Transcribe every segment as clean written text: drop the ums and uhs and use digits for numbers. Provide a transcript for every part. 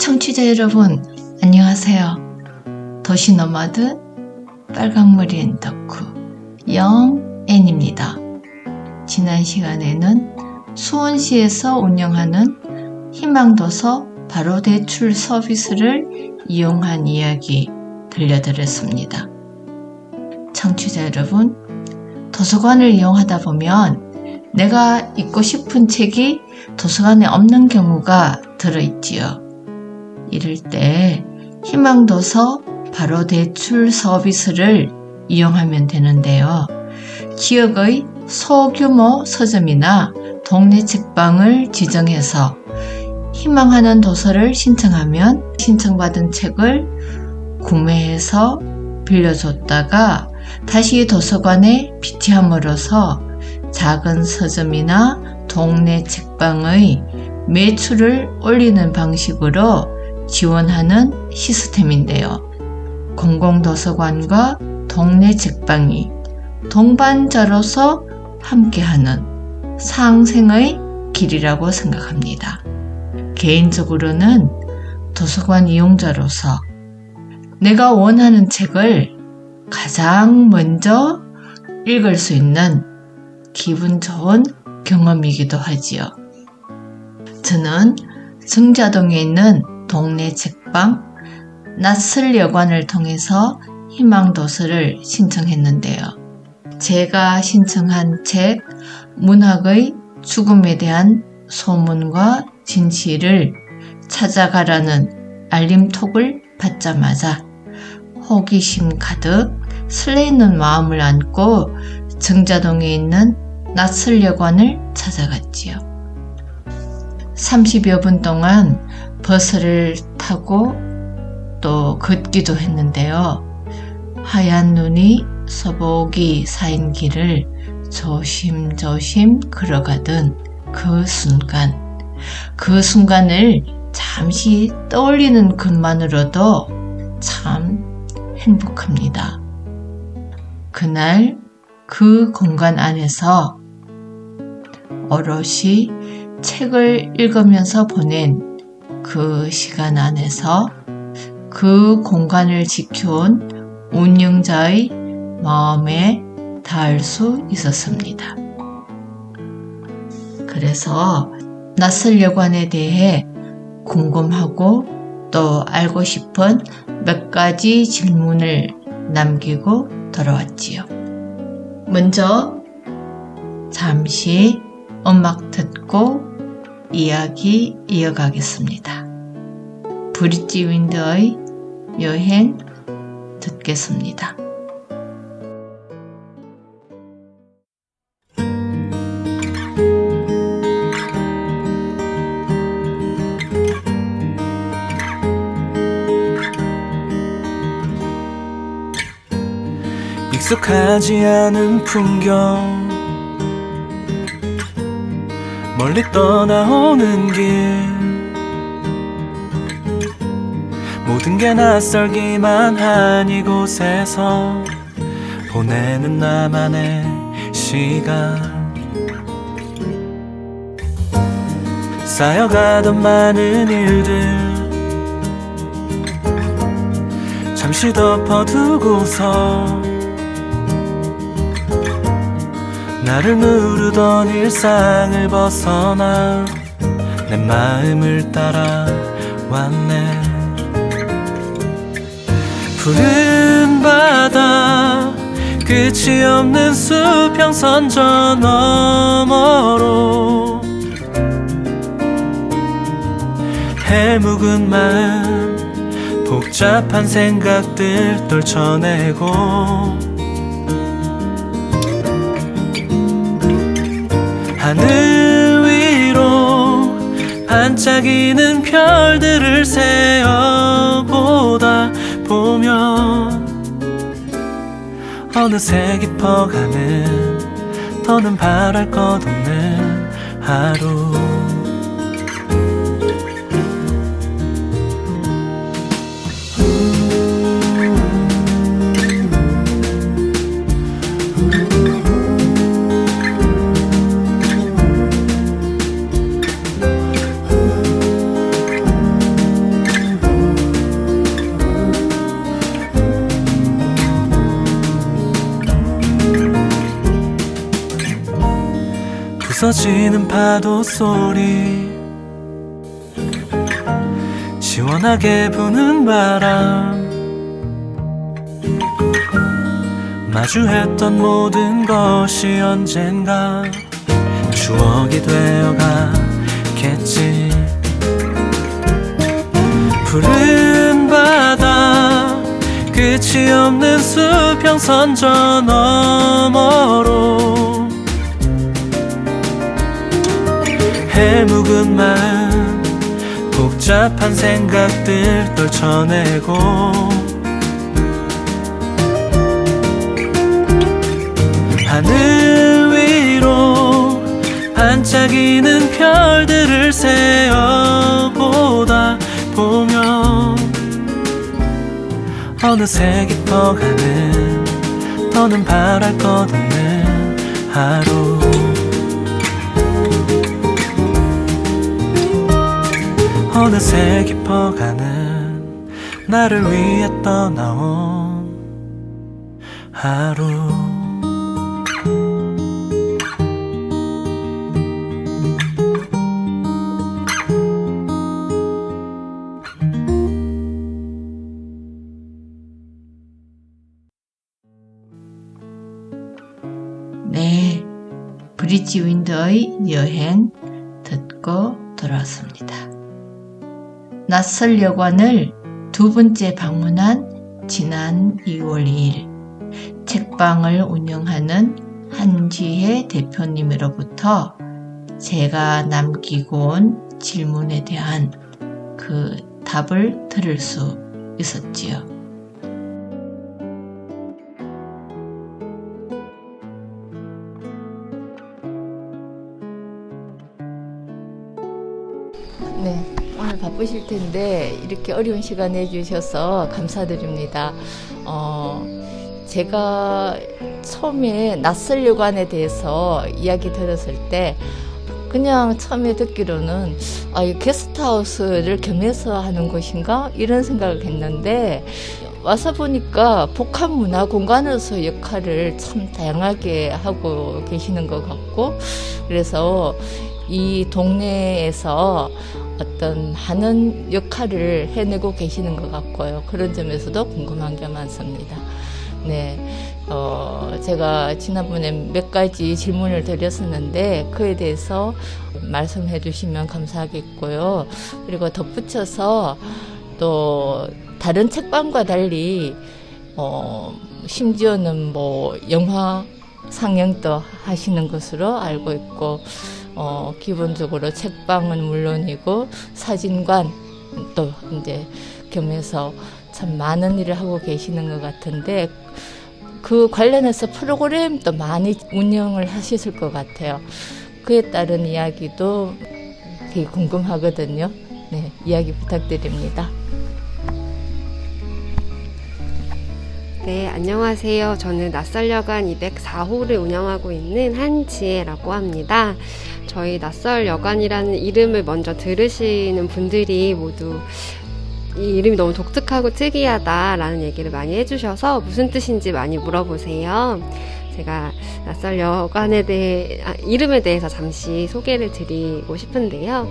청취자 여러분, 안녕하세요. 도시노마드 빨강머리 덕후 영앤입니다. 지난 시간에는 수원시에서 운영하는 희망도서 바로대출 서비스를 이용한 이야기 들려드렸습니다. 청취자 여러분, 도서관을 이용하다 보면 내가 읽고 싶은 책이 도서관에 없는 경우가 들어있지요. 이럴 때 희망도서 바로대출 서비스를 이용하면 되는데요. 지역의 소규모 서점이나 동네 책방을 지정해서 희망하는 도서를 신청하면 신청받은 책을 구매해서 빌려줬다가 다시 도서관에 비치함으로써 작은 서점이나 동네 책방의 매출을 올리는 방식으로 지원하는 시스템인데요. 공공도서관과 동네 책방이 동반자로서 함께하는 상생의 길이라고 생각합니다. 개인적으로는 도서관 이용자로서 내가 원하는 책을 가장 먼저 읽을 수 있는 기분 좋은 경험이기도 하지요. 저는 정자동에 있는 동네 책방 낯설여관을 통해서 희망도서를 신청했는데요. 제가 신청한 책 문학의 죽음에 대한 소문과 진실을 찾아가라는 알림톡을 받자마자 호기심 가득 설레이는 마음을 안고 정자동에 있는 낯설여관을 찾아갔지요. 30여 분 동안 버스를 타고 또 걷기도 했는데요. 하얀 눈이 서복이 쌓인 길을 조심조심 걸어가던 그 순간을 잠시 떠올리는 것만으로도 참 행복합니다. 그날 그 공간 안에서 오롯이 책을 읽으면서 보낸 그 시간 안에서 그 공간을 지켜온 운영자의 마음에 닿을 수 있었습니다. 그래서 낯설여관에 대해 궁금하고 또 알고 싶은 몇 가지 질문을 남기고 돌아왔지요. 먼저 잠시 음악 듣고 이야기 이어가겠습니다. 브릿지 윈드의 여행 듣겠습니다. 익숙하지 않은 풍경 멀리 떠나오는 길 모든 게 낯설기만 한 이곳에서 보내는 나만의 시간 쌓여가던 많은 일들 잠시 덮어두고서 나를 누르던 일상을 벗어나 내 마음을 따라왔네. 푸른 바다 끝이 없는 수평선 저 너머로 해묵은 마음 복잡한 생각들 떨쳐내고 하늘 위로 반짝이는 별들을 세어보다 보면 어느새 깊어가는 더는 바랄 것 없는 하루 부서지는 파도 소리, 시원하게 부는 바람, 마주했던 모든 것이 언젠가 추억이 되어가겠지. 푸른 바다, 끝이 없는 수평선 저 너머로 해묵은 마음, 복잡한 생각들 떨쳐내고 하늘 위로 반짝이는 별들을 세어보다 보면 어느새 깊어가는, 더는 바랄 것 없는 하루. 어느새 깊어가는 나를 위해 떠나온 하루. 네, 브릿지 윈드의 여행 듣고 돌아왔습니다. 낯설 여관을 두 번째 방문한 지난 2월 2일 책방을 운영하는 한지혜 대표님으로부터 제가 남기고 온 질문에 대한 그 답을 들을 수 있었지요. 네, 오늘 바쁘실 텐데 이렇게 어려운 시간 내주셔서 감사드립니다. 제가 처음에 낯설 여관에 대해서 이야기 들었을 때 그냥 처음에 듣기로는 이 게스트하우스를 겸해서 하는 곳인가 이런 생각을 했는데 와서 보니까 복합 문화 공간으로서 역할을 참 다양하게 하고 계시는 것 같고, 그래서 이 동네에서 어떤 많은 역할을 해내고 계시는 것 같고요. 그런 점에서도 궁금한 게 많습니다. 네, 제가 지난번에 몇 가지 질문을 드렸었는데 그에 대해서 말씀해 주시면 감사하겠고요. 그리고 덧붙여서 또 다른 책방과 달리 심지어는 뭐 영화 상영도 하시는 것으로 알고 있고, 기본적으로 책방은 물론이고 사진관 또 이제 겸해서 참 많은 일을 하고 계시는 것 같은데, 그 관련해서 프로그램도 많이 운영을 하셨을 것 같아요. 그에 따른 이야기도 되게 궁금하거든요. 네, 이야기 부탁드립니다. 네, 안녕하세요. 저는 낯설여관 204호를 운영하고 있는 한지혜라고 합니다. 저희 낯설여관이라는 이름을 먼저 들으시는 분들이 모두 이 이름이 너무 독특하고 특이하다라는 얘기를 많이 해주셔서 무슨 뜻인지 많이 물어보세요. 제가 낯설여관에 대해 이름에 대해서 잠시 소개를 드리고 싶은데요.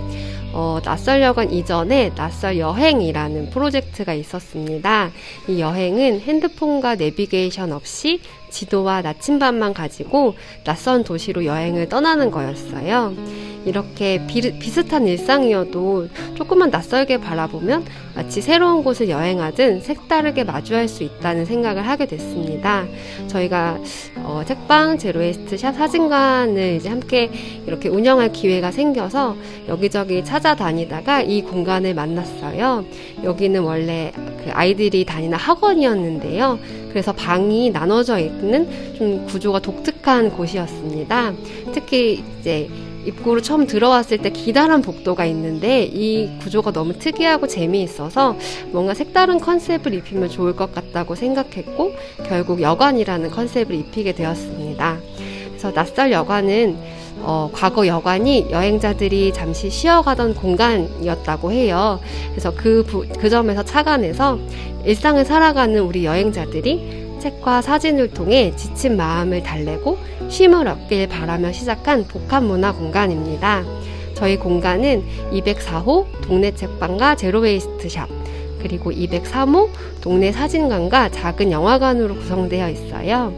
낯설여관 이전에 낯설여행이라는 프로젝트가 있었습니다. 이 여행은 핸드폰과 내비게이션 없이 지도와 나침반만 가지고 낯선 도시로 여행을 떠나는 거였어요. 이렇게 비슷한 일상이어도 조금만 낯설게 바라보면 마치 새로운 곳을 여행하든 색다르게 마주할 수 있다는 생각을 하게 됐습니다. 저희가 책방 제로웨이스트 샵 사진관을 이제 함께 이렇게 운영할 기회가 생겨서 여기저기 찾아다니다가 이 공간을 만났어요. 여기는 원래 그 아이들이 다니는 학원이었는데요. 그래서 방이 나눠져 있는 좀 구조가 독특한 곳이었습니다. 특히 이제 입구로 처음 들어왔을 때 기다란 복도가 있는데 이 구조가 너무 특이하고 재미있어서 뭔가 색다른 컨셉을 입히면 좋을 것 같다고 생각했고 결국 여관이라는 컨셉을 입히게 되었습니다. 그래서 낯설 여관은 과거 여관이 여행자들이 잠시 쉬어가던 공간이었다고 해요. 그래서 그 점에서 착안해서 일상을 살아가는 우리 여행자들이 책과 사진을 통해 지친 마음을 달래고 쉼을 얻길 바라며 시작한 복합문화 공간입니다. 저희 공간은 204호 동네 책방과 제로웨이스트샵, 그리고 203호 동네 사진관과 작은 영화관으로 구성되어 있어요.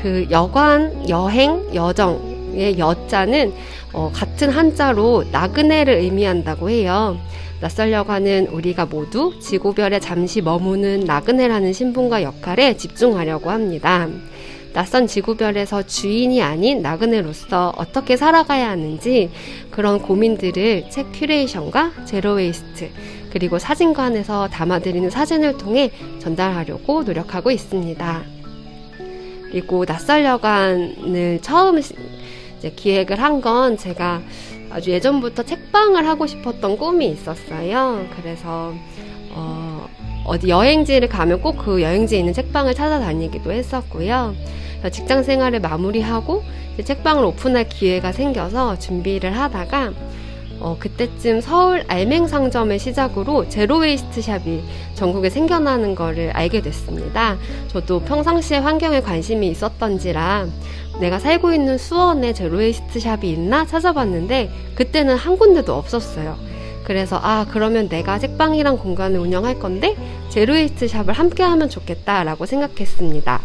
그 여관, 여행, 여정의 여자는 같은 한자로 나그네를 의미한다고 해요. 낯설여관은 우리가 모두 지구별에 잠시 머무는 나그네라는 신분과 역할에 집중하려고 합니다. 낯선 지구별에서 주인이 아닌 나그네로서 어떻게 살아가야 하는지 그런 고민들을 책 큐레이션과 제로웨이스트 그리고 사진관에서 담아드리는 사진을 통해 전달하려고 노력하고 있습니다. 그리고 낯설여관을 처음 이제 기획을 한 건 제가 아주 예전부터 책방을 하고 싶었던 꿈이 있었어요. 그래서 어디 여행지를 가면 꼭 그 여행지에 있는 책방을 찾아다니기도 했었고요. 직장 생활을 마무리하고 책방을 오픈할 기회가 생겨서 준비를 하다가 그때쯤 서울 알맹상점을 시작으로 제로웨이스트 샵이 전국에 생겨나는 거를 알게 됐습니다. 저도 평상시에 환경에 관심이 있었던지라 내가 살고 있는 수원에 제로웨이스트 샵이 있나 찾아봤는데 그때는 한 군데도 없었어요. 그래서 그러면 내가 책방이란 공간을 운영할 건데 제로웨이스트 샵을 함께 하면 좋겠다라고 생각했습니다.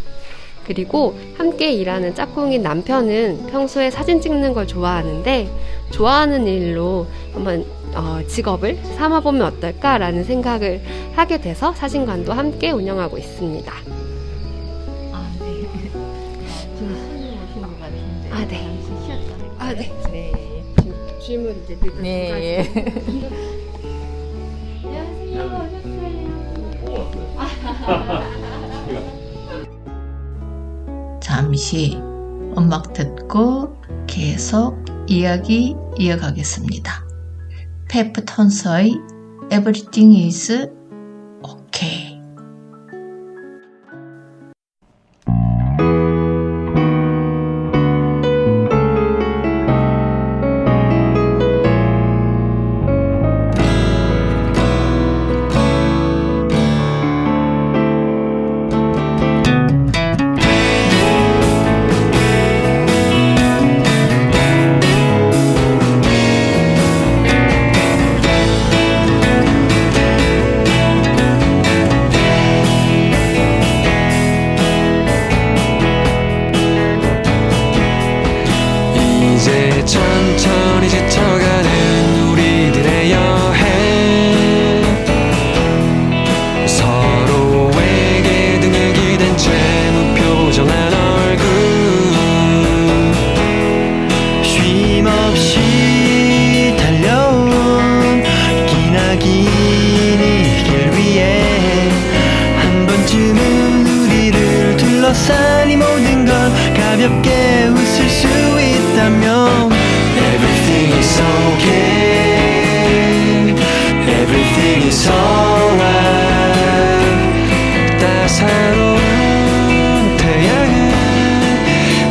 그리고 함께 일하는 짝꿍인 남편은 평소에 사진 찍는 걸 좋아하는데 좋아하는 일로 한번 직업을 삼아보면 어떨까라는 생각을 하게 돼서 사진관도 함께 운영하고 있습니다. 네. 지금 손님 오신 것 같은데. 네. 잠시 쉬었다 할까요? 네. 네. 질문 이제 드리도록 네. 하겠습니다. 잠시 음악 듣고 계속 이야기 이어가겠습니다. 페프톤스의 Everything is okay. 이제 천천히 지쳐가는 우리들의 여행 서로에게 등을 기댄 채 무표정한 얼굴 쉼없이 달려온 기나긴 이 길 위에 한 번쯤은 우리를 둘러싼 이 모든 걸 가볍게 웃을 수 있다면 Everything is okay Everything is alright 따사로운 태양은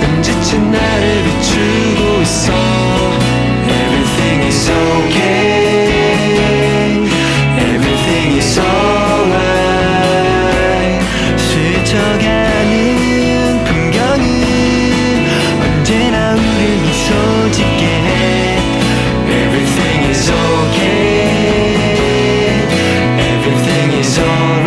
눈지친 나를 비추고 있어 Everything is okay Everything is alright 스쳐가는 풍경은 언제나 우릴 미소 짓게 해 Everything is okay Everything is alright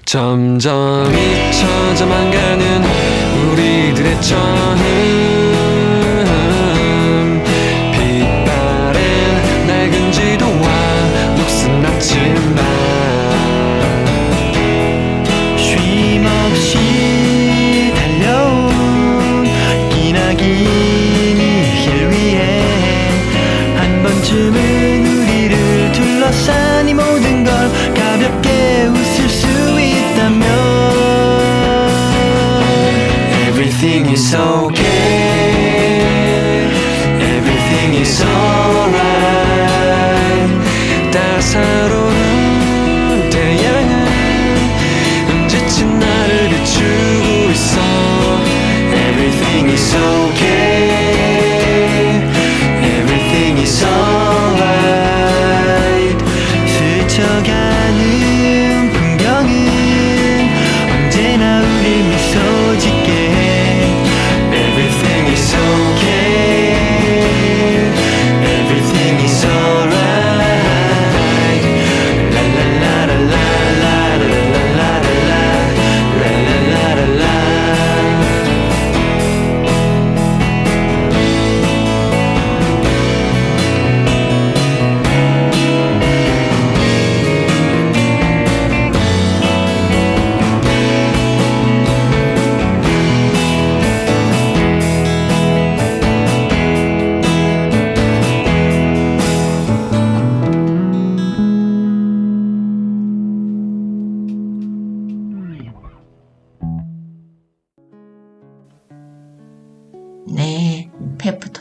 점점 잊혀져만 가는 우리들의 처음 빛바랜 낡은 지도와 녹슨 앞치마 쉼없이 달려온 기나긴 이 길 위에 한 번쯤은 우리를 둘러싼 이 모든 걸 가볍게 웃을 수 있다면 Everything is okay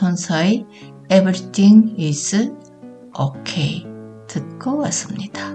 페프톤스의 Everything is okay 듣고 왔습니다.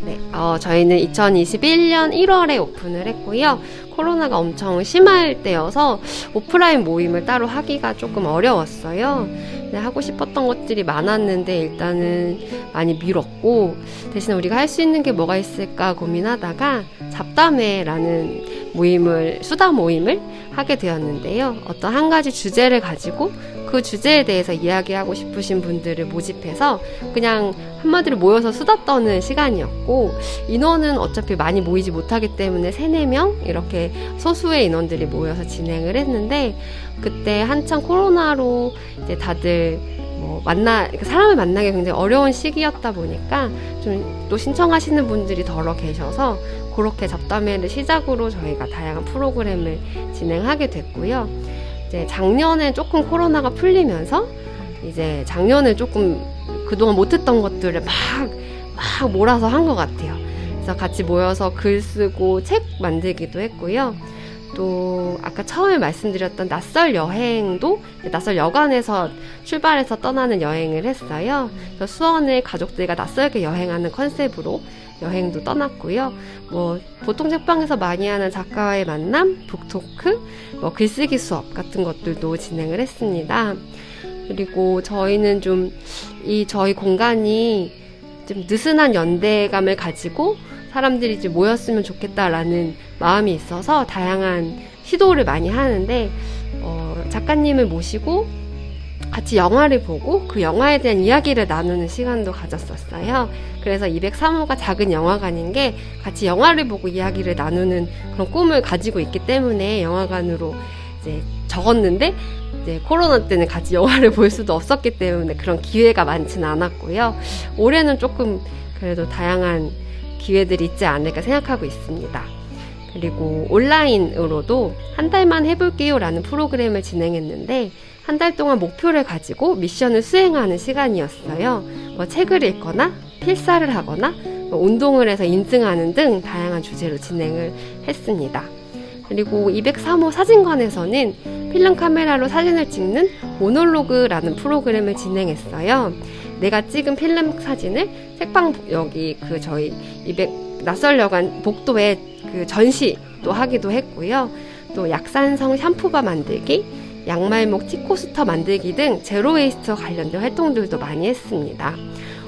네, 저희는 2021년 1월에 오픈을 했고요. 코로나가 엄청 심할 때여서 오프라인 모임을 따로 하기가 조금 어려웠어요. 네, 하고 싶었던 것들이 많았는데 일단은 많이 미뤘고, 대신 우리가 할 수 있는 게 뭐가 있을까 고민하다가 잡담회라는 수다 모임을 하게 되었는데요. 어떤 한 가지 주제를 가지고 그 주제에 대해서 이야기하고 싶으신 분들을 모집해서 그냥 한마디로 모여서 수다 떠는 시간이었고, 인원은 어차피 많이 모이지 못하기 때문에 3-4명 이렇게 소수의 인원들이 모여서 진행을 했는데, 그때 한창 코로나로 이제 다들 사람을 만나기 굉장히 어려운 시기였다 보니까 좀 또 신청하시는 분들이 덜어 계셔서 그렇게 잡담회를 시작으로 저희가 다양한 프로그램을 진행하게 됐고요. 이제 작년에 조금 코로나가 풀리면서 이제 작년에 조금 그동안 못했던 것들을 막 몰아서 한 것 같아요. 그래서 같이 모여서 글 쓰고 책 만들기도 했고요. 또 아까 처음에 말씀드렸던 낯설 여행도 낯설 여관에서 출발해서 떠나는 여행을 했어요. 그래서 수원을 가족들과 낯설게 여행하는 컨셉으로 여행도 떠났고요. 보통 책방에서 많이 하는 작가와의 만남, 북토크, 글쓰기 수업 같은 것들도 진행을 했습니다. 그리고 저희는 저희 공간이 좀 느슨한 연대감을 가지고 사람들이 이제 모였으면 좋겠다라는 마음이 있어서 다양한 시도를 많이 하는데, 작가님을 모시고 같이 영화를 보고 그 영화에 대한 이야기를 나누는 시간도 가졌었어요. 그래서 203호가 작은 영화관인 게 같이 영화를 보고 이야기를 나누는 그런 꿈을 가지고 있기 때문에 영화관으로 이제 적었는데, 이제 코로나 때는 같이 영화를 볼 수도 없었기 때문에 그런 기회가 많지는 않았고요. 올해는 조금 그래도 다양한 기회들이 있지 않을까 생각하고 있습니다. 그리고 온라인으로도 한 달만 해볼게요 라는 프로그램을 진행했는데, 한 달 동안 목표를 가지고 미션을 수행하는 시간이었어요. 책을 읽거나 필사를 하거나 운동을 해서 인증하는 등 다양한 주제로 진행을 했습니다. 그리고 203호 사진관에서는 필름 카메라로 사진을 찍는 모놀로그라는 프로그램을 진행했어요. 내가 찍은 필름 사진을 책방 여기 저희 낯설여관 복도에 전시도 하기도 했고요. 또 약산성 샴푸바 만들기, 양말목 티코스터 만들기 등 제로웨이스트와 관련된 활동들도 많이 했습니다.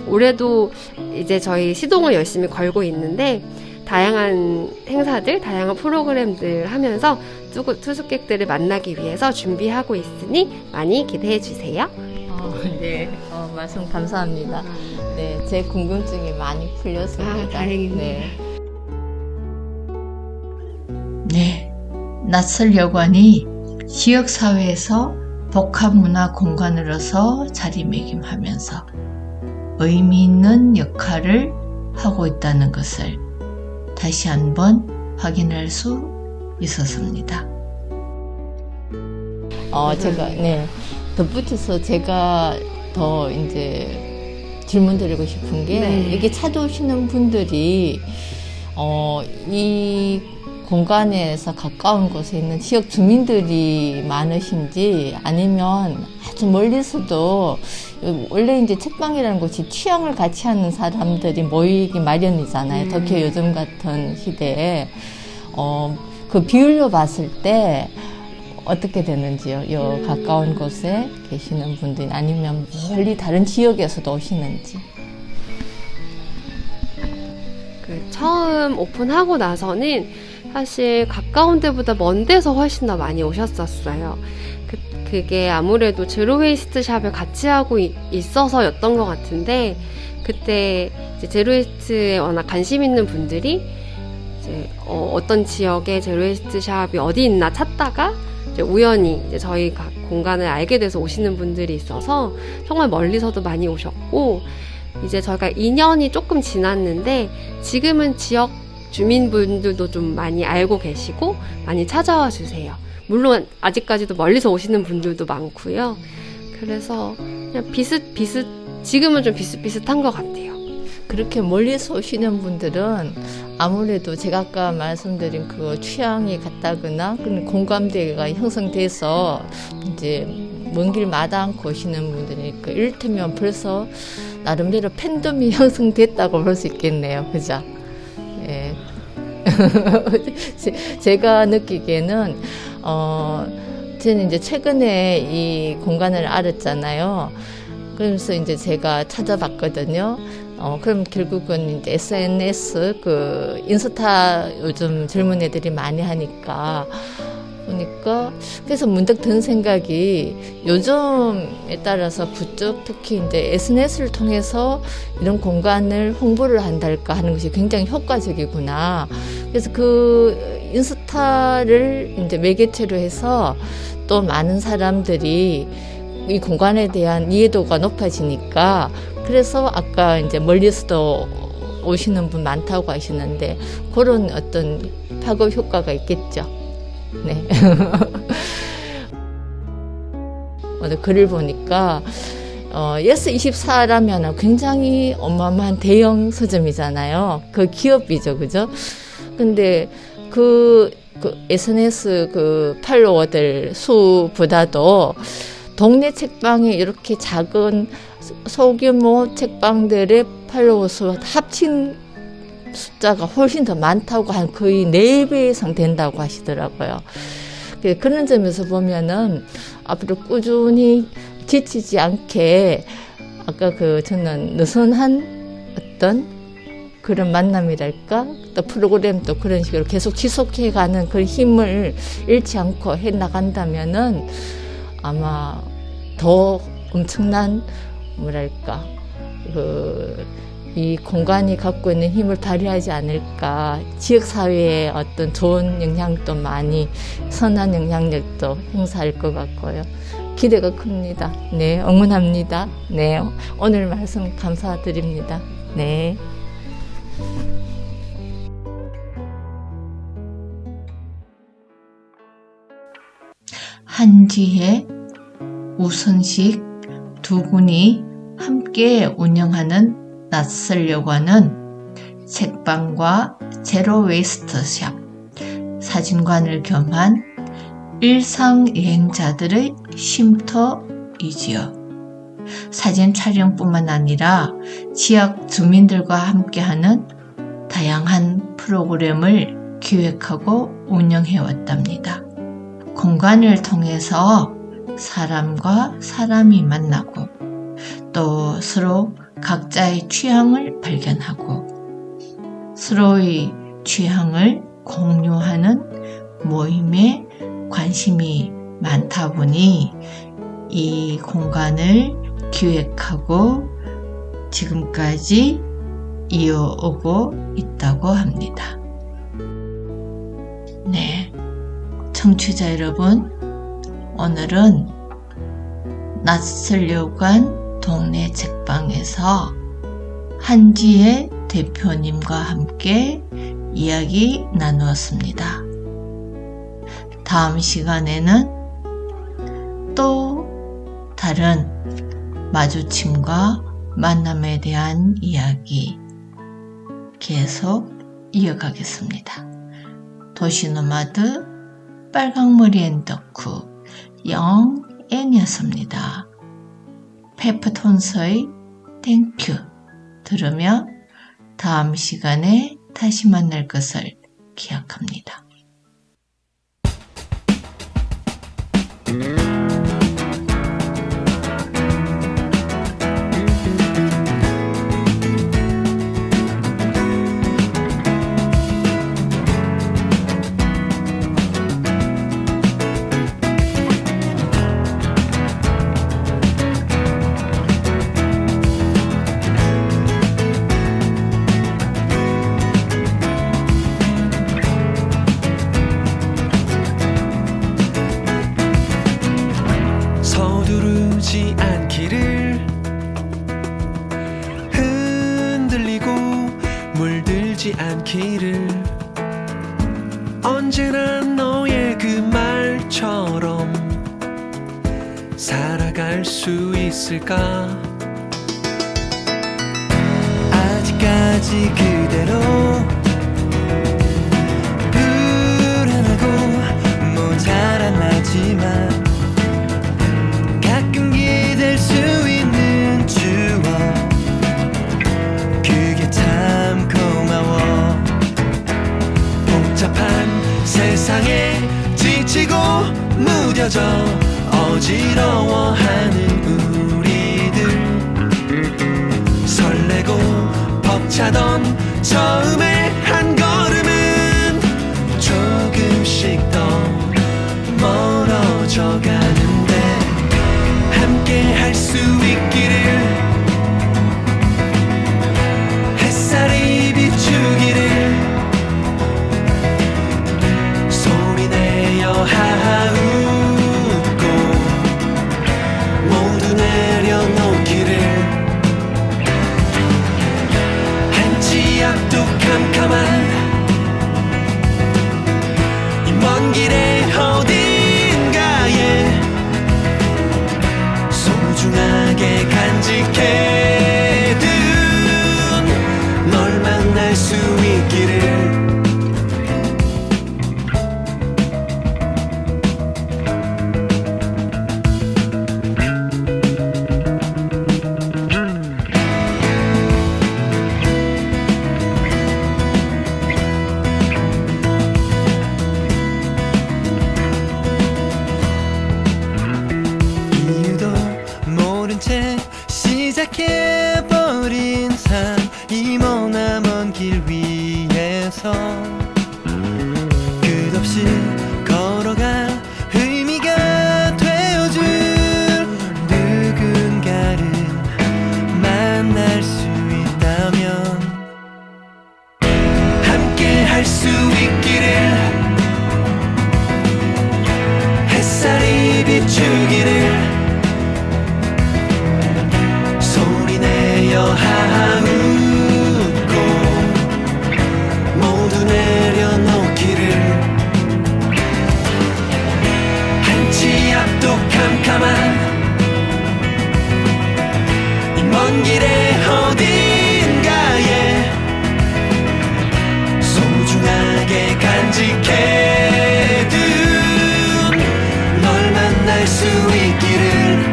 올해도 이제 저희 시동을 열심히 걸고 있는데, 다양한 행사들, 다양한 프로그램들 하면서 투숙객들을 만나기 위해서 준비하고 있으니 많이 기대해 주세요. 네, 말씀 감사합니다. 네, 제 궁금증이 많이 풀렸습니다. 다행이네요. 네, 낯설여관이 지역사회에서 복합문화 공간으로서 자리매김하면서 의미 있는 역할을 하고 있다는 것을 다시 한번 확인할 수 있었습니다. 제가 덧붙여서 제가 더 이제 질문 드리고 싶은 게, 여기 찾아오시는 분들이 이 공간에서 가까운 곳에 있는 지역 주민들이 많으신지, 아니면 아주 멀리서도, 원래 이제 책방이라는 곳이 취향을 같이 하는 사람들이 모이기 마련이잖아요. 특히 요즘 같은 시대에. 그 비율로 봤을 때 어떻게 되는지요? 요 가까운 곳에 계시는 분들이, 아니면 멀리 다른 지역에서도 오시는지. 처음 오픈하고 나서는 사실 가까운 데보다 먼 데서 훨씬 더 많이 오셨었어요. 그게 아무래도 제로웨이스트 샵을 같이 하고 있어서였던 것 같은데, 그때 이제 제로웨이스트에 워낙 관심 있는 분들이 이제 어떤 지역에 제로웨이스트 샵이 어디 있나 찾다가 이제 우연히 이제 저희 공간을 알게 돼서 오시는 분들이 있어서 정말 멀리서도 많이 오셨고, 이제 저희가 2년이 조금 지났는데 지금은 지역 주민분들도 좀 많이 알고 계시고 많이 찾아와 주세요. 물론 아직까지도 멀리서 오시는 분들도 많고요. 그래서 그냥 지금은 좀 비슷비슷한 것 같아요. 그렇게 멀리서 오시는 분들은 아무래도 제가 아까 말씀드린 그 취향이 같다거나 그런 공감대가 형성돼서 이제 먼 길 마다않고 오시는 분들이니까 이를테면 벌써 나름대로 팬덤이 형성됐다고 볼 수 있겠네요. 그죠? 예. 제가 느끼기에는 저는 이제 최근에 이 공간을 알았잖아요. 그래서 이제 제가 찾아봤거든요. 그럼 결국은 이제 SNS, 인스타 요즘 젊은 애들이 많이 하니까, 보니까, 그래서 문득 든 생각이 요즘에 따라서 부쩍 특히 이제 SNS를 통해서 이런 공간을 홍보를 한달까 하는 것이 굉장히 효과적이구나. 그래서 그 인스타를 이제 매개체로 해서 또 많은 사람들이 이 공간에 대한 이해도가 높아지니까 그래서 아까 이제 멀리서도 오시는 분 많다고 하시는데 그런 어떤 파급 효과가 있겠죠. 네. 오늘 글을 보니까 예스24라면 굉장히 어마어마한 대형 서점이잖아요. 그 기업이죠, 그죠? 근데 그 SNS 팔로워들 수보다도 동네 책방에 이렇게 작은 소규모 책방들의 팔로워 수 합친 숫자가 훨씬 더 많다고 한 거의 4배 이상 된다고 하시더라고요. 그런 점에서 보면은 앞으로 꾸준히 지치지 않게 아까 저는 느슨한 어떤 그런 만남이랄까 또 프로그램도 그런 식으로 계속 지속해가는 그 힘을 잃지 않고 해 나간다면은 아마 더 엄청난 뭐랄까 이 공간이 갖고 있는 힘을 발휘하지 않을까. 지역사회에 어떤 좋은 영향도 많이 선한 영향력도 행사할 것 같고요. 기대가 큽니다. 네, 응원합니다. 네, 오늘 말씀 감사드립니다. 네. 한지혜, 우선식 두 분이 함께 운영하는 낯설여관은 책방과 제로 웨이스트 샵, 사진관을 겸한 일상 여행자들의 쉼터이지요. 사진 촬영뿐만 아니라 지역 주민들과 함께하는 다양한 프로그램을 기획하고 운영해 왔답니다. 공간을 통해서 사람과 사람이 만나고 또 서로 각자의 취향을 발견하고 서로의 취향을 공유하는 모임에 관심이 많다 보니 이 공간을 기획하고 지금까지 이어오고 있다고 합니다. 네, 청취자 여러분, 오늘은 낯설여관 동네 책방에서 한지혜 대표님과 함께 이야기 나누었습니다. 다음 시간에는 또 다른 마주침과 만남에 대한 이야기 계속 이어가겠습니다. 도시노마드 빨강머리 앤덕후 영앤이었습니다. 페퍼톤스의 땡큐 들으며 다음 시간에 다시 만날 것을 기약합니다. 서두르지 않기를 흔들리고 물들지 않기를 언제나 너의 그 말처럼 살아갈 수 있을까 아직 아직 그대로 불안하고 모자란 나지만 가끔 기댈 수 있는 추억 그게 참 고마워. 복잡한 세상에 지치고 무뎌져 어지러워하는 우리들 설레고 벅차던 처음의 한 걸음은 조금씩 더 멀어져 가는데 함께 할 수 있기를 햇살이 비추기를 소리내어 하하웃고 모두 내려놓기를 한치 앞도 캄캄한 이 먼 길의 어딘가에 소중하게 간직해둔 널 만날 수 있기를. 이유도 모른 채 시작해버린 삶 이 머나먼 길 위에서 끝없이 걸어가 의미가 되어줄 누군가를 만날 수 있다면 함께 할 수 있기를 햇살이 비추기를 소리내어 하하웃고 모두 내려놓기를 한치 앞도 캄캄한 이 먼 길의 어딘가에 소중하게 간직해둔 널 만날 수 있기를.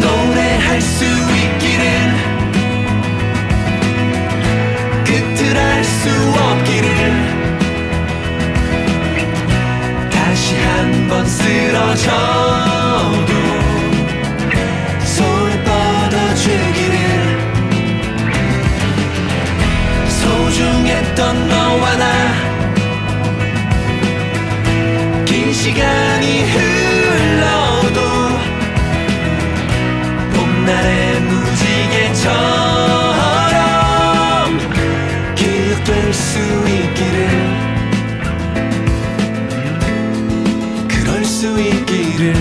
노래할 수 있기를 끝을 알 수 없기를 다시 한번 쓰러져도 손을 뻗어주기를 소중했던 너와 나 긴 시간이 흘러도 봄날의 무지개처럼 기억될 수 있기를 그럴 수 있기를.